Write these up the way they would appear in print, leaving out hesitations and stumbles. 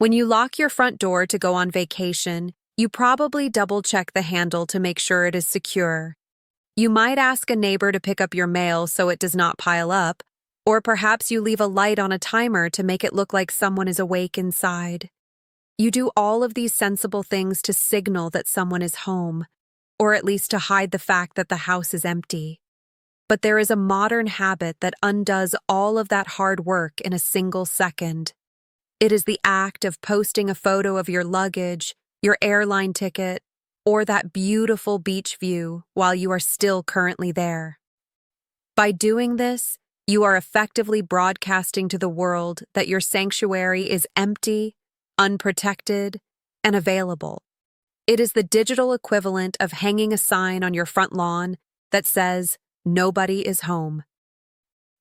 When you lock your front door to go on vacation, you probably double-check the handle to make sure it is secure. You might ask a neighbor to pick up your mail so it does not pile up, or perhaps you leave a light on a timer to make it look like someone is awake inside. You do all of these sensible things to signal that someone is home, or at least to hide the fact that the house is empty. But there is a modern habit that undoes all of that hard work in a single second. It is the act of posting a photo of your luggage, your airline ticket, or that beautiful beach view while you are still currently there. By doing this, you are effectively broadcasting to the world that your sanctuary is empty, unprotected, and available. It is the digital equivalent of hanging a sign on your front lawn that says, "Nobody is home."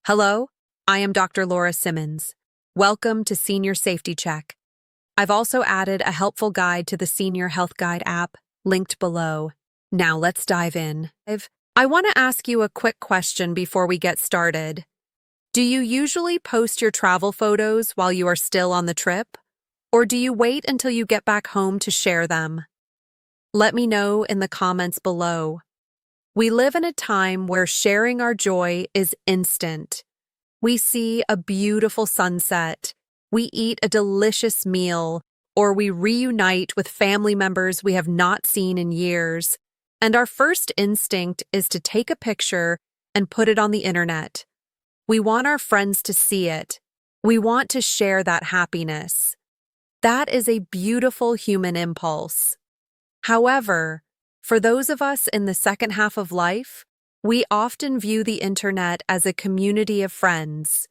Hello, I am Dr. Laura Simmons. Welcome to Senior Safety Check. I've also added a helpful guide to the Senior Health Guide app, linked below. Now let's dive in. I want to ask you a quick question before we get started. Do you usually post your travel photos while you are still on the trip? Or do you wait until you get back home to share them? Let me know in the comments below. We live in a time where sharing our joy is instant. We see a beautiful sunset, we eat a delicious meal, or we reunite with family members we have not seen in years, and our first instinct is to take a picture and put it on the internet. We want our friends to see it. We want to share that happiness. That is a beautiful human impulse. However, for those of us in the second half of life, we often view the internet as a community of friends.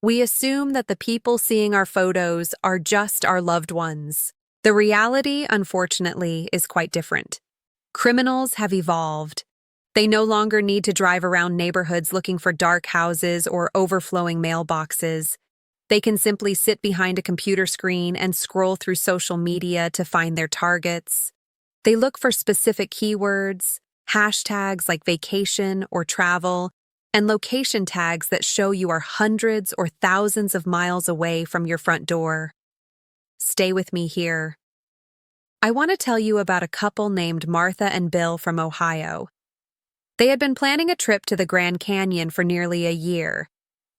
We assume that the people seeing our photos are just our loved ones. The reality, unfortunately, is quite different. Criminals have evolved. They no longer need to drive around neighborhoods looking for dark houses or overflowing mailboxes. They can simply sit behind a computer screen and scroll through social media to find their targets. They look for specific keywords, hashtags like vacation or travel, and location tags that show you are hundreds or thousands of miles away from your front door. Stay with me here. I want to tell you about a couple named Martha and Bill from Ohio. They had been planning a trip to the Grand Canyon for nearly a year.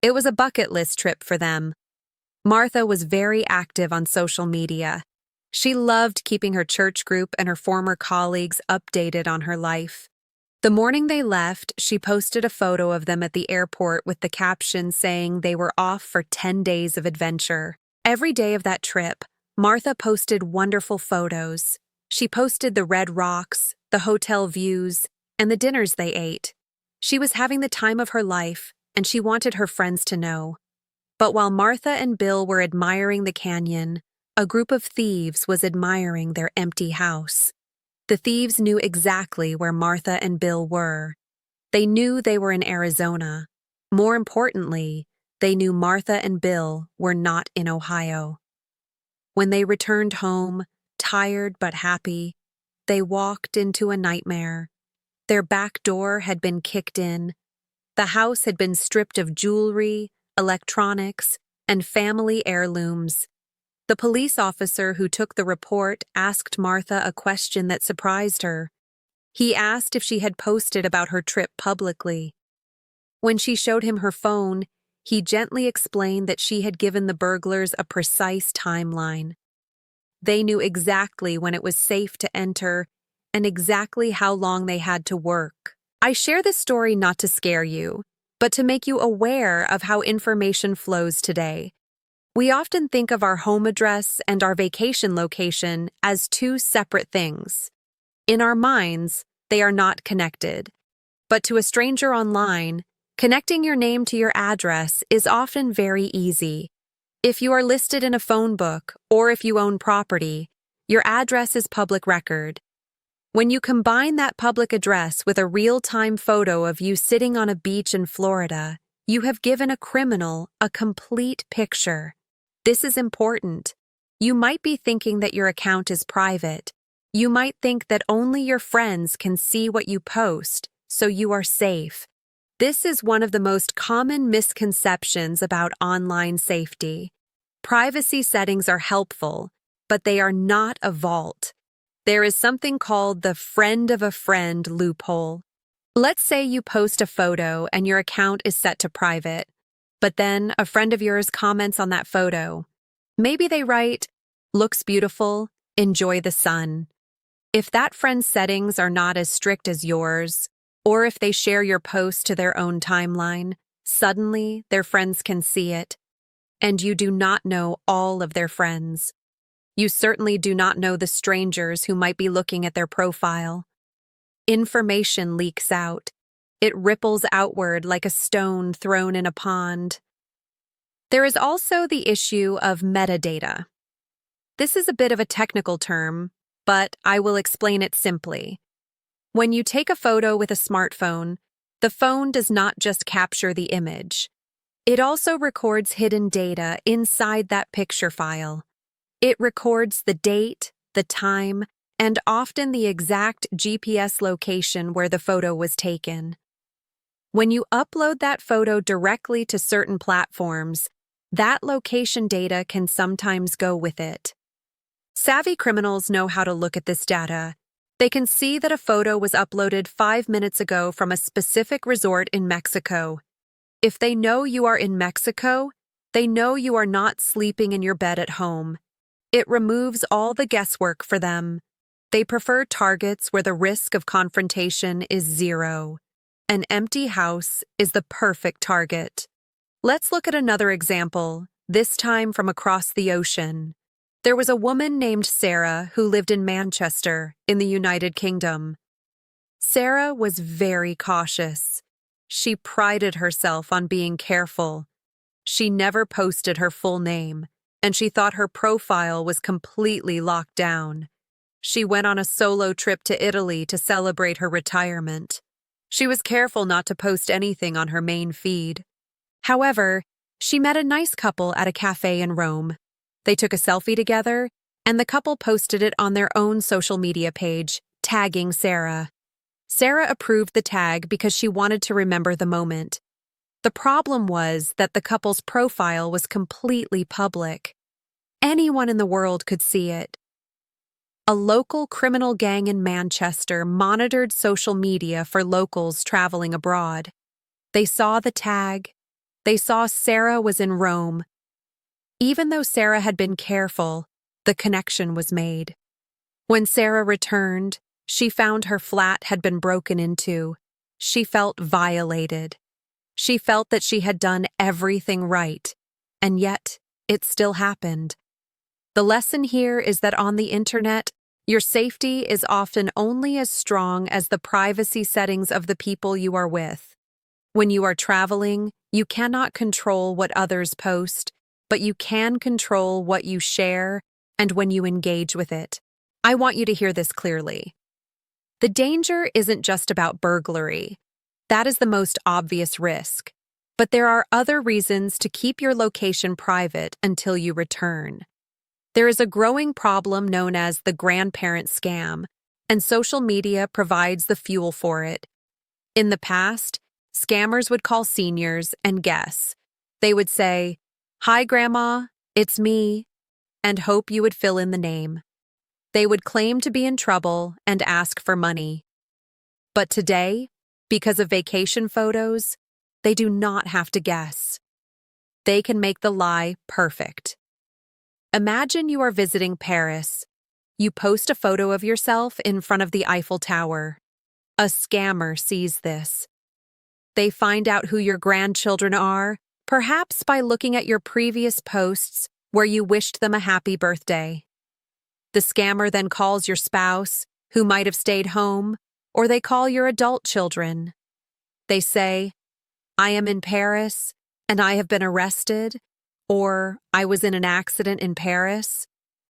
It was a bucket list trip for them. Martha was very active on social media. She loved keeping her church group and her former colleagues updated on her life. The morning they left, she posted a photo of them at the airport with the caption saying they were off for 10 days of adventure. Every day of that trip, Martha posted wonderful photos. She posted the red rocks, the hotel views, and the dinners they ate. She was having the time of her life, and she wanted her friends to know. But while Martha and Bill were admiring the canyon, a group of thieves was admiring their empty house. The thieves knew exactly where Martha and Bill were. They knew they were in Arizona. More importantly, they knew Martha and Bill were not in Ohio. When they returned home, tired but happy, they walked into a nightmare. Their back door had been kicked in. The house had been stripped of jewelry, electronics, and family heirlooms. The police officer who took the report asked Martha a question that surprised her. He asked if she had posted about her trip publicly. When she showed him her phone, he gently explained that she had given the burglars a precise timeline. They knew exactly when it was safe to enter and exactly how long they had to work. I share this story not to scare you, but to make you aware of how information flows today. We often think of our home address and our vacation location as two separate things. In our minds, they are not connected. But to a stranger online, connecting your name to your address is often very easy. If you are listed in a phone book or if you own property, your address is public record. When you combine that public address with a real-time photo of you sitting on a beach in Florida, you have given a criminal a complete picture. This is important. You might be thinking that your account is private. You might think that only your friends can see what you post, so you are safe. This is one of the most common misconceptions about online safety. Privacy settings are helpful, but they are not a vault. There is something called the friend of a friend loophole. Let's say you post a photo and your account is set to private, but then a friend of yours comments on that photo. Maybe they write, "Looks beautiful, enjoy the sun." If that friend's settings are not as strict as yours, or if they share your post to their own timeline, suddenly their friends can see it. And you do not know all of their friends. You certainly do not know the strangers who might be looking at their profile. Information leaks out. It ripples outward like a stone thrown in a pond. There is also the issue of metadata. This is a bit of a technical term, but I will explain it simply. When you take a photo with a smartphone, the phone does not just capture the image. It also records hidden data inside that picture file. It records the date, the time, and often the exact GPS location where the photo was taken. When you upload that photo directly to certain platforms, that location data can sometimes go with it. Savvy criminals know how to look at this data. They can see that a photo was uploaded 5 minutes ago from a specific resort in Mexico. If they know you are in Mexico, they know you are not sleeping in your bed at home. It removes all the guesswork for them. They prefer targets where the risk of confrontation is zero. An empty house is the perfect target. Let's look at another example, this time from across the ocean. There was a woman named Sarah who lived in Manchester, in the United Kingdom. Sarah was very cautious. She prided herself on being careful. She never posted her full name, and she thought her profile was completely locked down. She went on a solo trip to Italy to celebrate her retirement. She was careful not to post anything on her main feed. However, she met a nice couple at a cafe in Rome. They took a selfie together, and the couple posted it on their own social media page, tagging Sarah. Sarah approved the tag because she wanted to remember the moment. The problem was that the couple's profile was completely public. Anyone in the world could see it. A local criminal gang in Manchester monitored social media for locals traveling abroad. They saw the tag. They saw Sarah was in Rome. Even though Sarah had been careful, the connection was made. When Sarah returned, she found her flat had been broken into. She felt violated. She felt that she had done everything right, and yet it still happened. The lesson here is that on the internet, your safety is often only as strong as the privacy settings of the people you are with. When you are traveling, you cannot control what others post, but you can control what you share and when you engage with it. I want you to hear this clearly. The danger isn't just about burglary. That is the most obvious risk. But there are other reasons to keep your location private until you return. There is a growing problem known as the grandparent scam, and social media provides the fuel for it. In the past, scammers would call seniors and guess. They would say, "Hi, Grandma, it's me," and hope you would fill in the name. They would claim to be in trouble and ask for money. But today, because of vacation photos, they do not have to guess. They can make the lie perfect. Imagine you are visiting Paris. You post a photo of yourself in front of the Eiffel Tower. A scammer sees this. They find out who your grandchildren are, perhaps by looking at your previous posts where you wished them a happy birthday. The scammer then calls your spouse, who might have stayed home, or they call your adult children. They say, "I am in Paris, and I have been arrested," or "I was in an accident in Paris."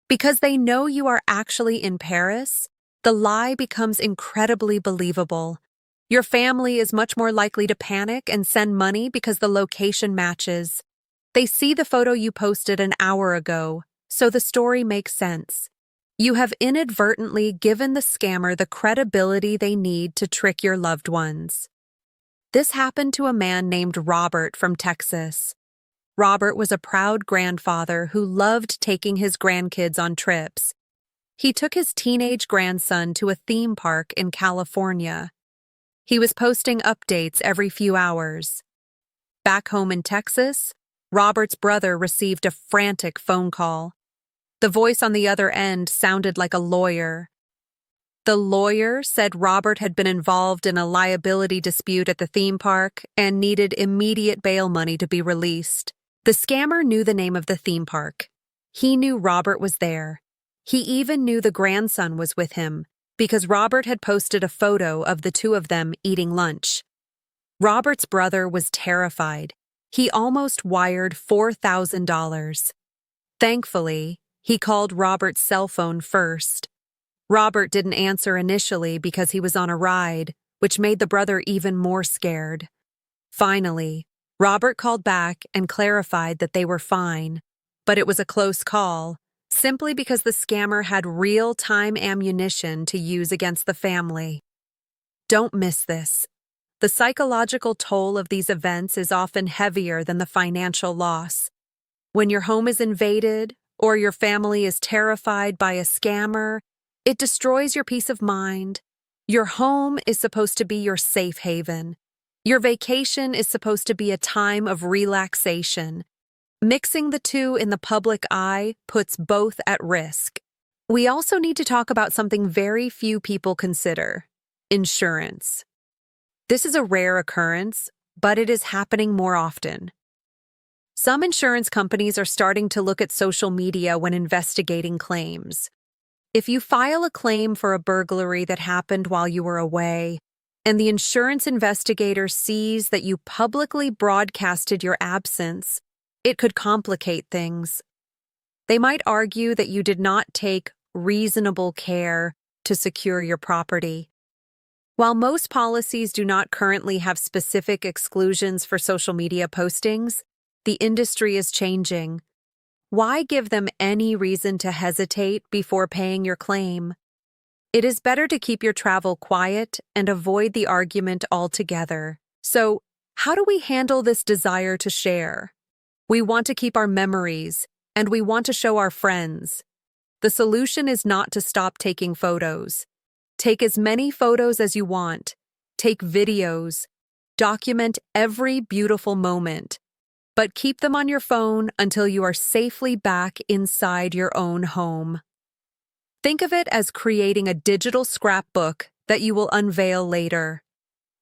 Because they know you are actually in Paris, the lie becomes incredibly believable. Your family is much more likely to panic and send money because the location matches. They see the photo you posted an hour ago, so the story makes sense. You have inadvertently given the scammer the credibility they need to trick your loved ones. This happened to a man named Robert from Texas. Robert was a proud grandfather who loved taking his grandkids on trips. He took his teenage grandson to a theme park in California. He was posting updates every few hours. Back home in Texas, Robert's brother received a frantic phone call. The voice on the other end sounded like a lawyer. The lawyer said Robert had been involved in a liability dispute at the theme park and needed immediate bail money to be released. The scammer knew the name of the theme park. He knew Robert was there. He even knew the grandson was with him because Robert had posted a photo of the two of them eating lunch. Robert's brother was terrified. He almost wired $4,000. Thankfully, he called Robert's cell phone first. Robert didn't answer initially because he was on a ride, which made the brother even more scared. Finally, Robert called back and clarified that they were fine, but it was a close call, simply because the scammer had real-time ammunition to use against the family. Don't miss this. The psychological toll of these events is often heavier than the financial loss. When your home is invaded or your family is terrified by a scammer, it destroys your peace of mind. Your home is supposed to be your safe haven. Your vacation is supposed to be a time of relaxation. Mixing the two in the public eye puts both at risk. We also need to talk about something very few people consider: insurance. This is a rare occurrence, but it is happening more often. Some insurance companies are starting to look at social media when investigating claims. If you file a claim for a burglary that happened while you were away, and the insurance investigator sees that you publicly broadcasted your absence, it could complicate things. They might argue that you did not take reasonable care to secure your property. While most policies do not currently have specific exclusions for social media postings, the industry is changing. Why give them any reason to hesitate before paying your claim? It is better to keep your travel quiet and avoid the argument altogether. So, how do we handle this desire to share? We want to keep our memories, and we want to show our friends. The solution is not to stop taking photos. Take as many photos as you want. Take videos. Document every beautiful moment. But keep them on your phone until you are safely back inside your own home. Think of it as creating a digital scrapbook that you will unveil later.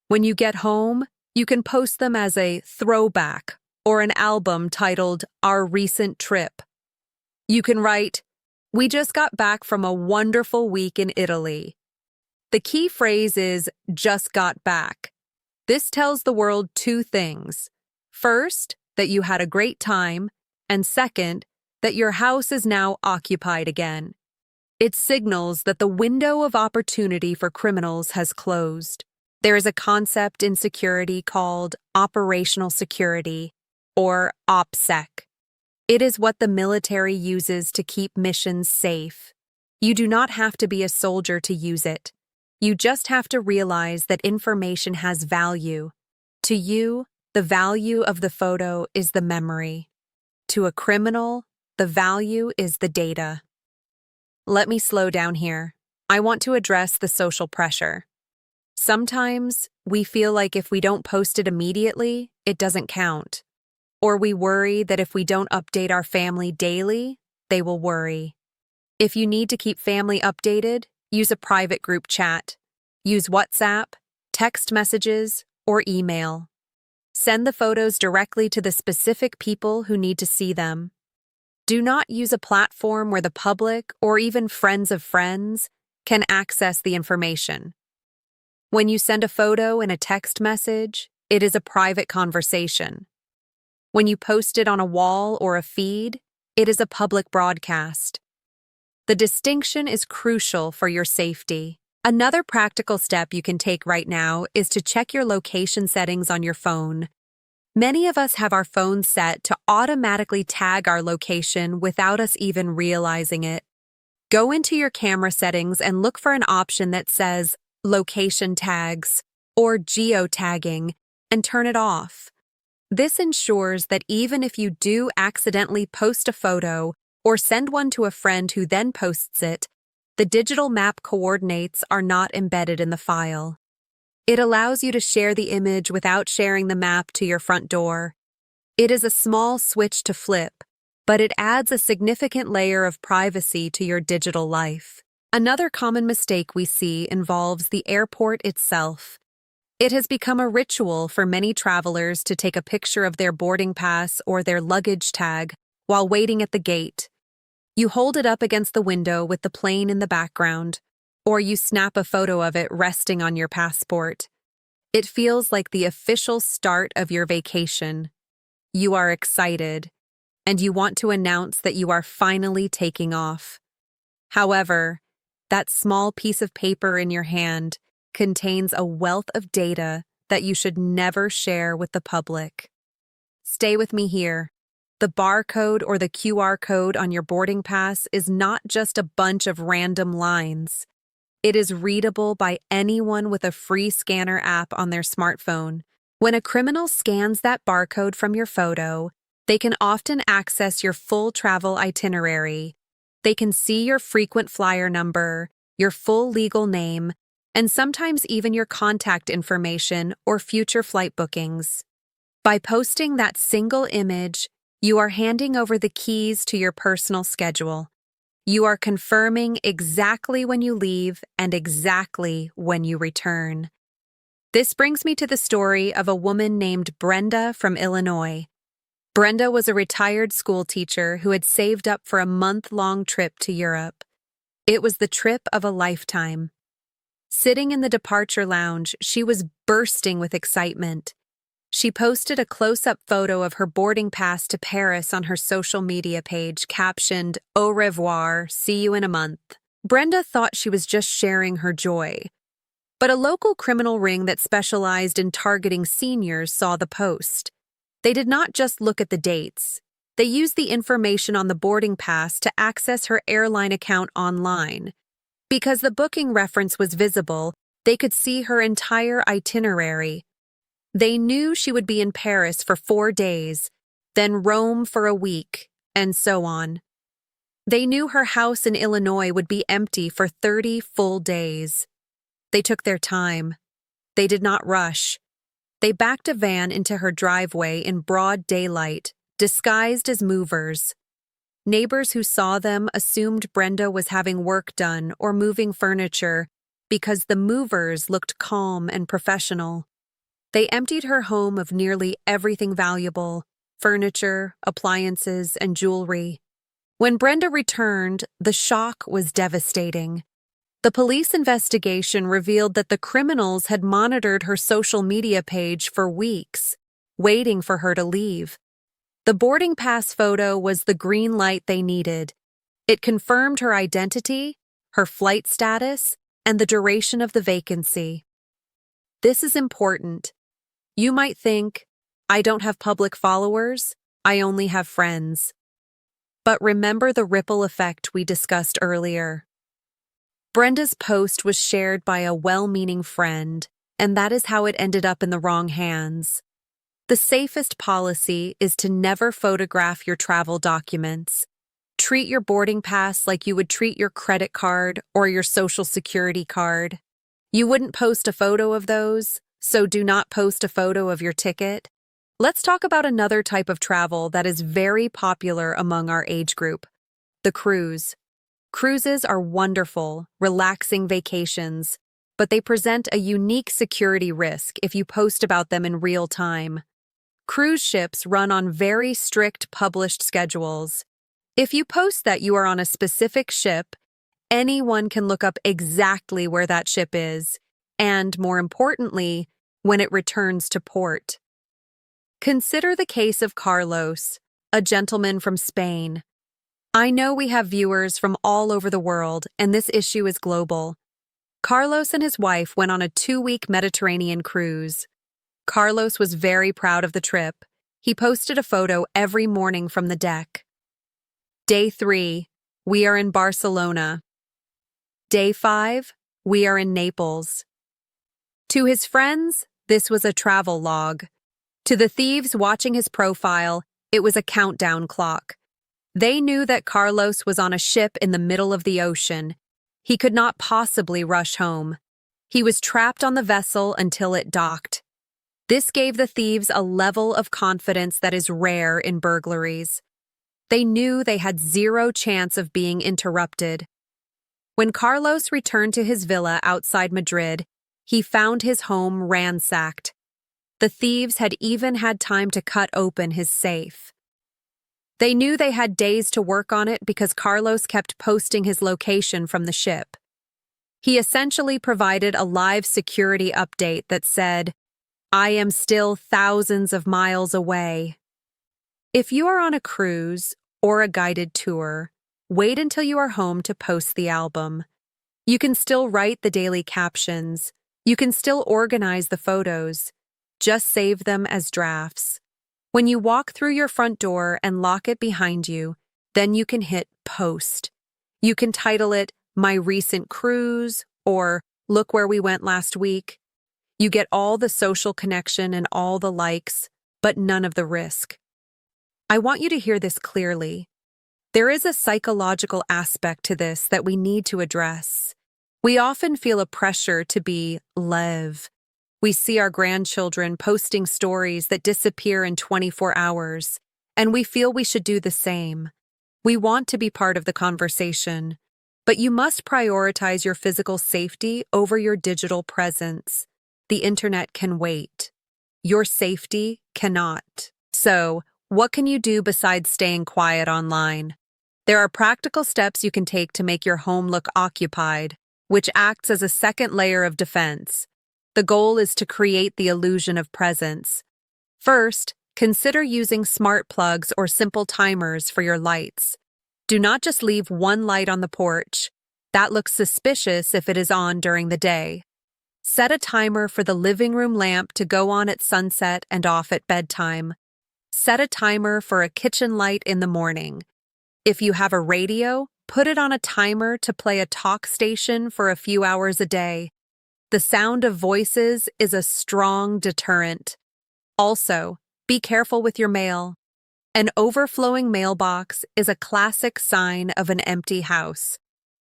When you get home, you can post them as a throwback or an album titled Our Recent Trip. You can write, "We just got back from a wonderful week in Italy." The key phrase is "just got back." This tells the world two things. First, that you had a great time, and second, that your house is now occupied again. It signals that the window of opportunity for criminals has closed. There is a concept in security called operational security, or OPSEC. It is what the military uses to keep missions safe. You do not have to be a soldier to use it. You just have to realize that information has value. To you, the value of the photo is the memory. To a criminal, the value is the data. Let me slow down here. I want to address the social pressure. Sometimes we feel like if we don't post it immediately, it doesn't count. Or we worry that if we don't update our family daily, they will worry. If you need to keep family updated, use a private group chat. Use WhatsApp, text messages, or email. Send the photos directly to the specific people who need to see them. Do not use a platform where the public, or even friends of friends, can access the information. When you send a photo in a text message, it is a private conversation. When you post it on a wall or a feed, it is a public broadcast. The distinction is crucial for your safety. Another practical step you can take right now is to check your location settings on your phone. Many of us have our phones set to automatically tag our location without us even realizing it. Go into your camera settings and look for an option that says Location Tags or Geotagging and turn it off. This ensures that even if you do accidentally post a photo or send one to a friend who then posts it, the digital map coordinates are not embedded in the file. It allows you to share the image without sharing the map to your front door. It is a small switch to flip, but it adds a significant layer of privacy to your digital life. Another common mistake we see involves the airport itself. It has become a ritual for many travelers to take a picture of their boarding pass or their luggage tag while waiting at the gate. You hold it up against the window with the plane in the background, or you snap a photo of it resting on your passport. It feels like the official start of your vacation. You are excited, and you want to announce that you are finally taking off. However, that small piece of paper in your hand contains a wealth of data that you should never share with the public. Stay with me here. The barcode or the QR code on your boarding pass is not just a bunch of random lines. It is readable by anyone with a free scanner app on their smartphone. When a criminal scans that barcode from your photo, they can often access your full travel itinerary. They can see your frequent flyer number, your full legal name, and sometimes even your contact information or future flight bookings. By posting that single image, you are handing over the keys to your personal schedule. You are confirming exactly when you leave and exactly when you return. This brings me to the story of a woman named Brenda from Illinois. Brenda was a retired school teacher who had saved up for a month-long trip to Europe. It was the trip of a lifetime. Sitting in the departure lounge, she was bursting with excitement. She posted a close-up photo of her boarding pass to Paris on her social media page, captioned, "Au revoir, see you in a month." Brenda thought she was just sharing her joy. But a local criminal ring that specialized in targeting seniors saw the post. They did not just look at the dates. They used the information on the boarding pass to access her airline account online. Because the booking reference was visible, they could see her entire itinerary. They knew she would be in Paris for 4 days, then Rome for a week, and so on. They knew her house in Illinois would be empty for 30 full days. They took their time. They did not rush. They backed a van into her driveway in broad daylight, disguised as movers. Neighbors who saw them assumed Brenda was having work done or moving furniture because the movers looked calm and professional. They emptied her home of nearly everything valuable: furniture, appliances, and jewelry. When Brenda returned, the shock was devastating. The police investigation revealed that the criminals had monitored her social media page for weeks, waiting for her to leave. The boarding pass photo was the green light they needed. It confirmed her identity, her flight status, and the duration of the vacancy. This is important. You might think, I don't have public followers, I only have friends. But remember the ripple effect we discussed earlier. Brenda's post was shared by a well-meaning friend, and that is how it ended up in the wrong hands. The safest policy is to never photograph your travel documents. Treat your boarding pass like you would treat your credit card or your social security card. You wouldn't post a photo of those, so do not post a photo of your ticket. Let's talk about another type of travel that is very popular among our age group: the cruise. Cruises are wonderful, relaxing vacations, but they present a unique security risk if you post about them in real time. Cruise ships run on very strict published schedules. If you post that you are on a specific ship, anyone can look up exactly where that ship is, and, more importantly, when it returns to port. Consider the case of Carlos, a gentleman from Spain. I know we have viewers from all over the world, and this issue is global. Carlos and his wife went on a 2-week Mediterranean cruise. Carlos was very proud of the trip. He posted a photo every morning from the deck. Day 3, we are in Barcelona. Day 5, we are in Naples. To his friends, this was a travel log. To the thieves watching his profile, it was a countdown clock. They knew that Carlos was on a ship in the middle of the ocean. He could not possibly rush home. He was trapped on the vessel until it docked. This gave the thieves a level of confidence that is rare in burglaries. They knew they had zero chance of being interrupted. When Carlos returned to his villa outside Madrid, he found his home ransacked. The thieves had even had time to cut open his safe. They knew they had days to work on it because Carlos kept posting his location from the ship. He essentially provided a live security update that said, "I am still thousands of miles away." If you are on a cruise or a guided tour, wait until you are home to post the album. You can still write the daily captions. You can still organize the photos. Just save them as drafts. When you walk through your front door and lock it behind you, then you can hit post. You can title it "My Recent Cruise" or "Look Where We Went Last Week." You get all the social connection and all the likes, but none of the risk. I want you to hear this clearly. There is a psychological aspect to this that we need to address. We often feel a pressure to be live. We see our grandchildren posting stories that disappear in 24 hours, and we feel we should do the same. We want to be part of the conversation, but you must prioritize your physical safety over your digital presence. The internet can wait. Your safety cannot. So, what can you do besides staying quiet online? There are practical steps you can take to make your home look occupied, which acts as a second layer of defense. The goal is to create the illusion of presence. First, consider using smart plugs or simple timers for your lights. Do not just leave one light on the porch. That looks suspicious if it is on during the day. Set a timer for the living room lamp to go on at sunset and off at bedtime. Set a timer for a kitchen light in the morning. If you have a radio, put it on a timer to play a talk station for a few hours a day. The sound of voices is a strong deterrent. Also, be careful with your mail. An overflowing mailbox is a classic sign of an empty house.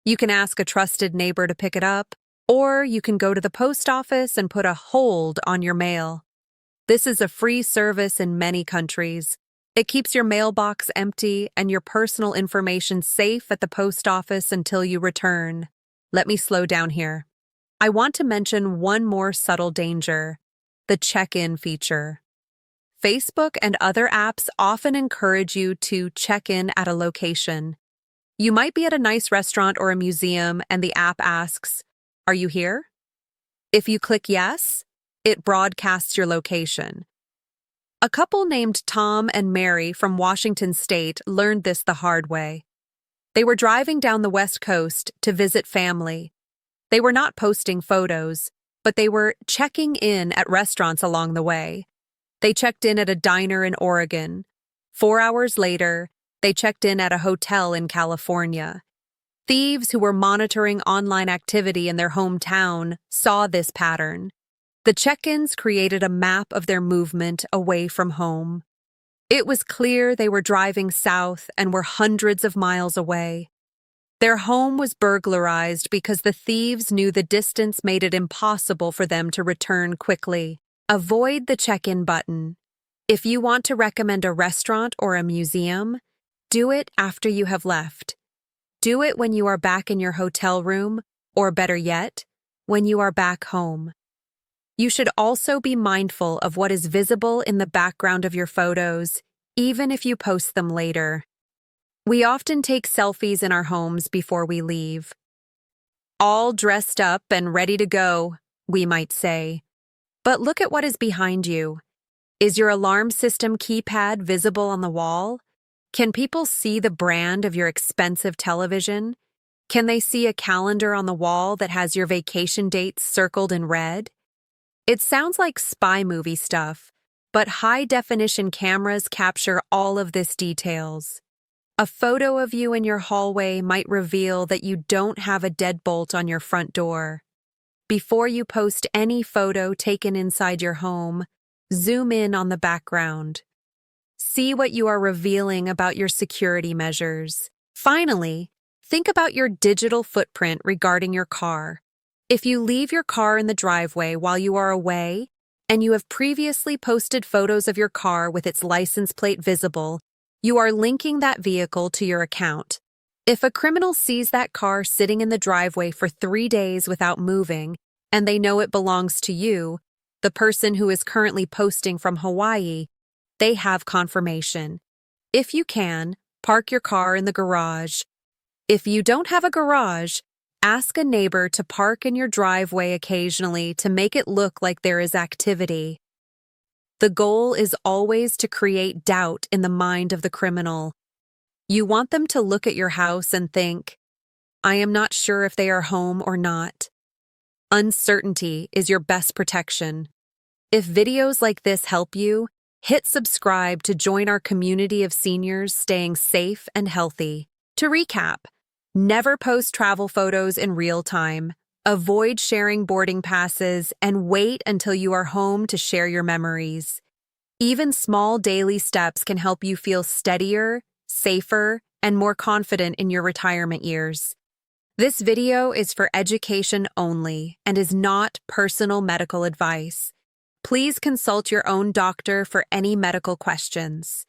You can ask a trusted neighbor to pick it up, or you can go to the post office and put a hold on your mail. This is a free service in many countries. It keeps your mailbox empty and your personal information safe at the post office until you return. Let me slow down here. I want to mention one more subtle danger: the check-in feature. Facebook and other apps often encourage you to check in at a location. You might be at a nice restaurant or a museum and the app asks, "Are you here?" If you click yes, it broadcasts your location. A couple named Tom and Mary from Washington State learned this the hard way. They were driving down the West Coast to visit family. They were not posting photos, but they were checking in at restaurants along the way. They checked in at a diner in Oregon. 4 hours later, they checked in at a hotel in California. Thieves who were monitoring online activity in their hometown saw this pattern. The check-ins created a map of their movement away from home. It was clear they were driving south and were hundreds of miles away. Their home was burglarized because the thieves knew the distance made it impossible for them to return quickly. Avoid the check-in button. If you want to recommend a restaurant or a museum, do it after you have left. Do it when you are back in your hotel room, or better yet, when you are back home. You should also be mindful of what is visible in the background of your photos, even if you post them later. We often take selfies in our homes before we leave. All dressed up and ready to go, we might say. But look at what is behind you. Is your alarm system keypad visible on the wall? Can people see the brand of your expensive television? Can they see a calendar on the wall that has your vacation dates circled in red? It sounds like spy movie stuff, but high-definition cameras capture all of this details. A photo of you in your hallway might reveal that you don't have a deadbolt on your front door. Before you post any photo taken inside your home, Zoom in on the background. See what you are revealing about your security measures. Finally, think about your digital footprint regarding your car. If you leave your car in the driveway while you are away, and you have previously posted photos of your car with its license plate visible, you are linking that vehicle to your account. If a criminal sees that car sitting in the driveway for 3 days without moving, and they know it belongs to you, the person who is currently posting from Hawaii, they have confirmation. If you can, park your car in the garage. If you don't have a garage, ask a neighbor to park in your driveway occasionally to make it look like there is activity. The goal is always to create doubt in the mind of the criminal. You want them to look at your house and think, I am not sure if they are home or not. Uncertainty is your best protection. If videos like this help you, hit subscribe to join our community of seniors staying safe and healthy. To recap, never post travel photos in real time, avoid sharing boarding passes, and wait until you are home to share your memories. Even small daily steps can help you feel steadier, safer, and more confident in your retirement years. This video is for education only and is not personal medical advice. Please consult your own doctor for any medical questions.